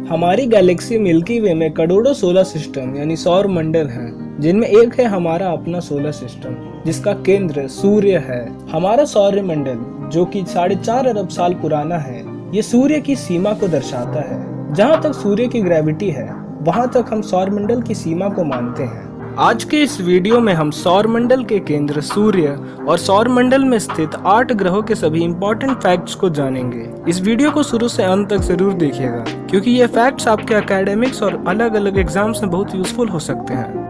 हमारी Galaxy milky वे में करोड़ों सोलर सिस्टम यानी सौर मंडल हैं, जिनमें एक है हमारा अपना सोलर सिस्टम जिसका केंद्र सूर्य है। हमारा सौर मंडल जो कि 4.5 अरब साल पुराना है, ये सूर्य की सीमा को दर्शाता है। जहाँ तक सूर्य की ग्रेविटी है वहाँ तक हम सौर मंडल की सीमा को मानते हैं। आज के इस वीडियो में हम सौर मंडल के केंद्र सूर्य और सौर मंडल में स्थित 8 ग्रहों के सभी इंपॉर्टेंट फैक्ट्स को जानेंगे। इस वीडियो को शुरू से अंत तक जरूर देखिएगा, क्योंकि ये फैक्ट्स आपके एकेडमिक्स और अलग अलग एग्जाम्स में बहुत यूजफुल हो सकते हैं।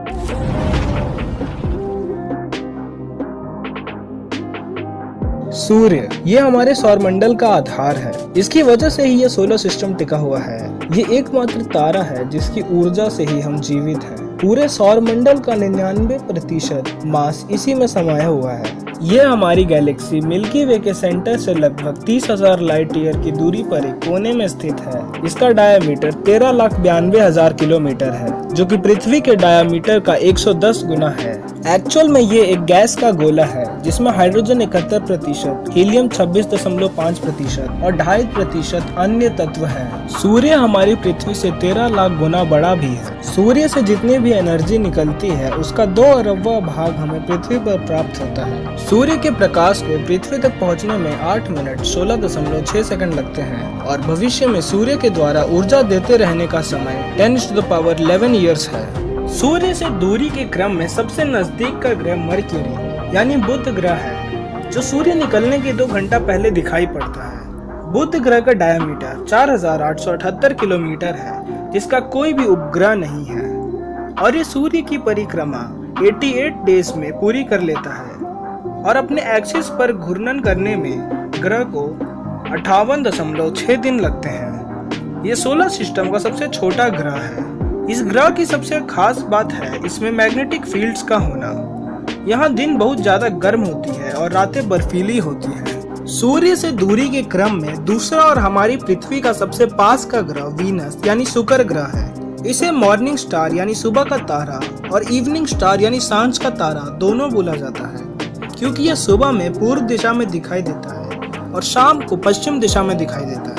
सूर्य ये हमारे सौर मंडल का आधार है। इसकी वजह से ही ये सोलर सिस्टम टिका हुआ है। ये एकमात्र तारा है जिसकी ऊर्जा से ही हम जीवित हैं। पूरे सौर मंडल का 99% मास इसी में समाया हुआ है। ये हमारी गैलेक्सी मिल्की वे के सेंटर से लगभग 30,000 लाइट ईयर की दूरी पर एक कोने में स्थित है। इसका डायमीटर 13,92,000 किलोमीटर है, जो कि पृथ्वी के डायमीटर का 110 गुना है। एक्चुअल में ये एक गैस का गोला है जिसमें हाइड्रोजन 71%, हीलियम 26.5% और 2.5% अन्य तत्व हैं। सूर्य हमारी पृथ्वी से 13 लाख गुना बड़ा भी है। सूर्य से जितनी भी एनर्जी निकलती है उसका 2 अरबवां भाग हमें पृथ्वी पर प्राप्त होता है। सूर्य के प्रकाश को पृथ्वी तक पहुंचने में 8 मिनट 16.6 सेकंड लगते हैं और भविष्य में सूर्य के द्वारा ऊर्जा देते रहने का समय 10⁻11 ईयर्स है। सूर्य से दूरी के क्रम में सबसे नजदीक का ग्रह मरक्यूरी यानी बुध ग्रह है, जो सूर्य निकलने के 2 घंटा पहले दिखाई पड़ता है। बुध ग्रह का डायमीटर 4,878 किलोमीटर है, जिसका कोई भी उपग्रह नहीं है, और ये सूर्य की परिक्रमा 88 डेज में पूरी कर लेता है और अपने एक्सिस पर घूर्णन करने में ग्रह को 58.6 दिन लगते हैं। ये सोलर सिस्टम का सबसे छोटा ग्रह है। इस ग्रह की सबसे खास बात है इसमें मैग्नेटिक फील्ड्स का होना। यहाँ दिन बहुत ज्यादा गर्म होती है और रातें बर्फीली होती है। सूर्य से दूरी के क्रम में दूसरा और हमारी पृथ्वी का सबसे पास का ग्रह वीनस यानी शुक्र ग्रह है। इसे मॉर्निंग स्टार यानी सुबह का तारा और इवनिंग स्टार यानी सांझ का तारा दोनों बोला जाता है, क्योंकि यह सुबह में पूर्व दिशा में दिखाई देता है और शाम को पश्चिम दिशा में दिखाई देता है।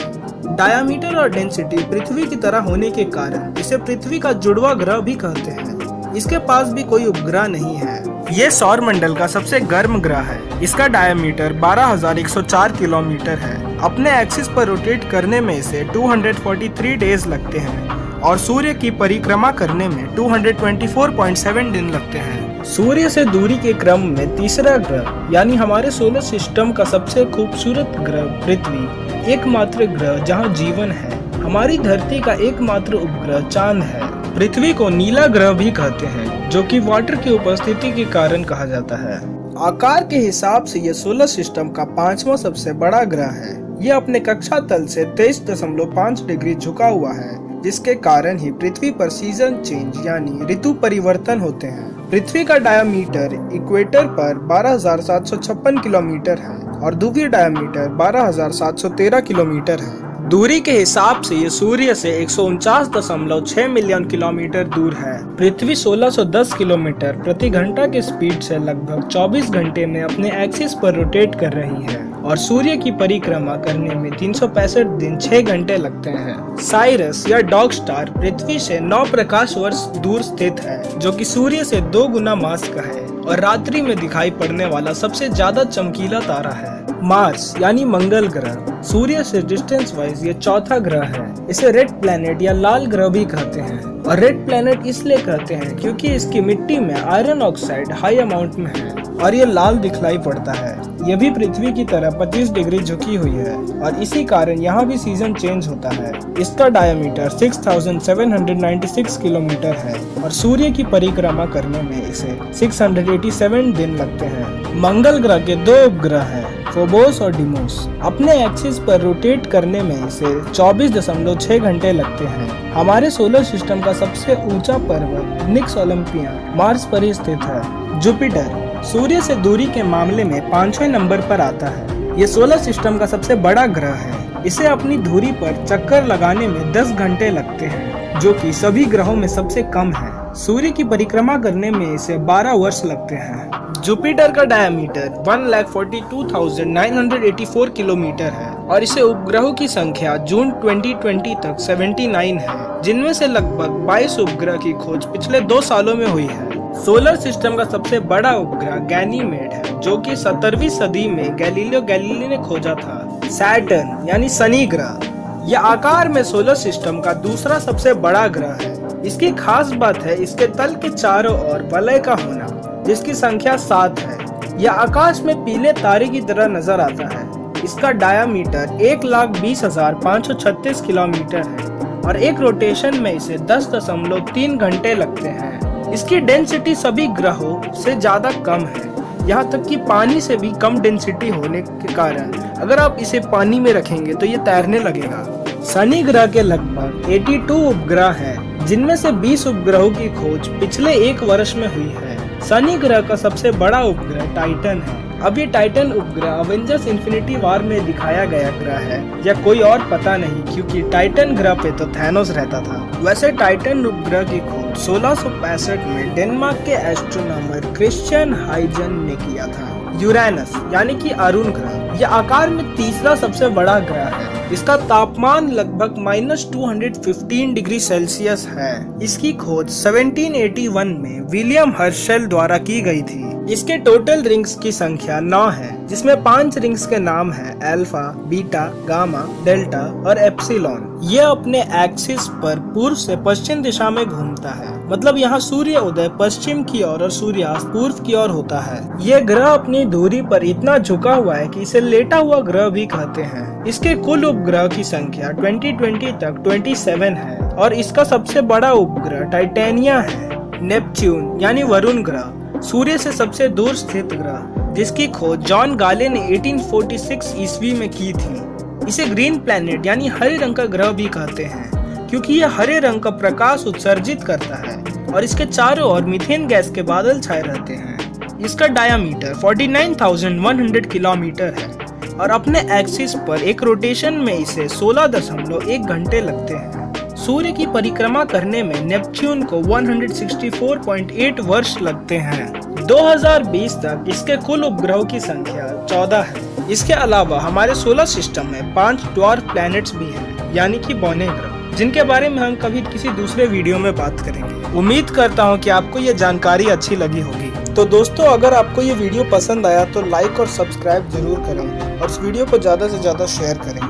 डायमीटर और डेंसिटी पृथ्वी की तरह होने के कारण इसे पृथ्वी का जुड़वा ग्रह भी कहते हैं। इसके पास भी कोई उपग्रह नहीं है। ये सौर मंडल का सबसे गर्म ग्रह है। इसका डायमीटर 12,104 किलोमीटर है। अपने एक्सिस पर रोटेट करने में इसे 243 डेज लगते हैं और सूर्य की परिक्रमा करने में 224.7 दिन लगते हैं। सूर्य से दूरी के क्रम में तीसरा ग्रह यानी हमारे सोलर सिस्टम का सबसे खूबसूरत ग्रह पृथ्वी, एकमात्र ग्रह जहां जीवन है। हमारी धरती का एकमात्र उपग्रह चांद है। पृथ्वी को नीला ग्रह भी कहते हैं, जो कि वाटर की उपस्थिति के कारण कहा जाता है। आकार के हिसाब से यह सोलर सिस्टम का 5वां सबसे बड़ा ग्रह है। यह अपने कक्षा तल से 23.5 डिग्री झुका हुआ है, जिसके कारण ही पृथ्वी पर सीजन चेंज यानी ऋतु परिवर्तन होते हैं। पृथ्वी का डायमीटर इक्वेटर पर 12,756 किलोमीटर है और ध्रुवीय डायमीटर 12,713 किलोमीटर है। दूरी के हिसाब से ये सूर्य से 149.6 मिलियन किलोमीटर दूर है। पृथ्वी 1610 किलोमीटर प्रति घंटा के स्पीड से लगभग 24 घंटे में अपने एक्सिस पर रोटेट कर रही है और सूर्य की परिक्रमा करने में 365 दिन 6 घंटे लगते हैं। साइरस या डॉग स्टार पृथ्वी से 9 प्रकाश वर्ष दूर स्थित है, जो कि सूर्य से 2 गुना मास का है और रात्रि में दिखाई पड़ने वाला सबसे ज्यादा चमकीला तारा है। मार्स यानी मंगल ग्रह सूर्य से डिस्टेंस वाइज ये चौथा ग्रह है। इसे रेड प्लैनेट या लाल ग्रह भी कहते हैं, और रेड प्लैनेट इसलिए कहते हैं क्योंकि इसकी मिट्टी में आयरन ऑक्साइड हाई अमाउंट में है और ये लाल दिखलाई पड़ता है। यह भी पृथ्वी की तरह 25 डिग्री झुकी हुई है और इसी कारण यहाँ भी सीजन चेंज होता है। इसका डायमीटर 6,796 किलोमीटर है और सूर्य की परिक्रमा करने में इसे 687 दिन लगते हैं। मंगल ग्रह के 2 उपग्रह हैं, फोबोस और डिमोस। अपने एक्सिस पर रोटेट करने में इसे 24.6 घंटे लगते हैं। हमारे सोलर सिस्टम का सबसे ऊंचा पर्वत निक्स ओलंपिया मार्स पर ही स्थित है। जुपिटर सूर्य से दूरी के मामले में 5वें नंबर पर आता है। ये सोलर सिस्टम का सबसे बड़ा ग्रह है। इसे अपनी धुरी पर चक्कर लगाने में 10 घंटे लगते हैं, जो कि सभी ग्रहों में सबसे कम है। सूर्य की परिक्रमा करने में इसे 12 वर्ष लगते हैं। जुपिटर का डायमीटर 1,42,984 किलोमीटर है और इसे उपग्रहों की संख्या जून 2020 तक 79 है, जिनमें से लगभग 22 उपग्रह की खोज पिछले 2 सालों में हुई है। सोलर सिस्टम का सबसे बड़ा उपग्रह गैनीमेड है, जो कि 17वीं सदी में गैलीलियो गैलीली ने खोजा था। सैटर्न यानी शनि ग्रह, यह आकार में सोलर सिस्टम का दूसरा सबसे बड़ा ग्रह है। इसकी खास बात है इसके तल के चारों ओर वलय का होना, जिसकी संख्या 7 है। यह आकाश में पीले तारे की तरह नजर आता है। इसका डायामीटर 1,20,536 किलोमीटर है और एक रोटेशन में इसे 10.3 घंटे लगते हैं। इसकी डेंसिटी सभी ग्रहों से ज्यादा कम है, यहाँ तक कि पानी से भी कम डेंसिटी होने के कारण अगर आप इसे पानी में रखेंगे तो ये तैरने लगेगा। शनि ग्रह के लगभग 82 उपग्रह हैं, जिनमें से 20 उपग्रहों की खोज पिछले 1 वर्ष में हुई है। शनि ग्रह का सबसे बड़ा उपग्रह टाइटन है। अब ये टाइटन उपग्रह अवेंजर्स इन्फिनिटी वॉर में दिखाया गया ग्रह है या कोई और पता नहीं, क्योंकि टाइटन ग्रह पे तो थैनोस रहता था। वैसे टाइटन उपग्रह की खोज 1665 में डेनमार्क के एस्ट्रोनॉमर क्रिश्चियन हाइजन ने किया था। यूरेनस यानी कि अरुण ग्रह, यह आकार में तीसरा सबसे बड़ा ग्रह है। इसका तापमान लगभग -215 डिग्री सेल्सियस है। इसकी खोज 1781 में विलियम हर्शल द्वारा की गई थी। इसके टोटल रिंग्स की संख्या 9 है, जिसमें 5 रिंग्स के नाम है अल्फा, बीटा, गामा, डेल्टा और एप्सिलॉन। ये अपने एक्सिस पर पूर्व से पश्चिम दिशा में घूमता है, मतलब यहाँ सूर्य उदय पश्चिम की ओर और सूर्यास्त पूर्व की ओर होता है। ये ग्रह अपनी दूरी पर इतना झुका हुआ है कि इसे लेटा हुआ ग्रह भी कहते हैं। इसके कुल उपग्रह की संख्या 2020 तक 27 है और इसका सबसे बड़ा उपग्रह टाइटेनिया है। नेपच्यून यानी वरुण ग्रह, सूर्य से सबसे दूर स्थित ग्रह, जिसकी खोज जॉन गाले ने 1846 ईस्वी में की थी। इसे ग्रीन प्लैनेट यानी हरे रंग का ग्रह भी कहते हैं, क्योंकि यह हरे रंग का प्रकाश उत्सर्जित करता है और इसके चारों ओर मीथेन गैस के बादल छाए रहते हैं। इसका डायामीटर 49,100 किलोमीटर है और अपने एक्सिस पर एक रोटेशन में इसे 16.1 घंटे लगते हैं। सूर्य की परिक्रमा करने में नेपच्यून को 164.8 वर्ष लगते हैं। 2020 तक इसके कुल उपग्रहों की संख्या 14 है। इसके अलावा हमारे सोलर सिस्टम में 5 ड्वार्फ प्लैनेट्स भी हैं, यानी कि बौने ग्रह, जिनके बारे में हम कभी किसी दूसरे वीडियो में बात करेंगे। उम्मीद करता हूँ कि आपको ये जानकारी अच्छी लगी होगी। तो दोस्तों, अगर आपको ये वीडियो पसंद आया तो लाइक और सब्सक्राइब जरूर करें और इस वीडियो को ज़्यादा से ज़्यादा शेयर करें।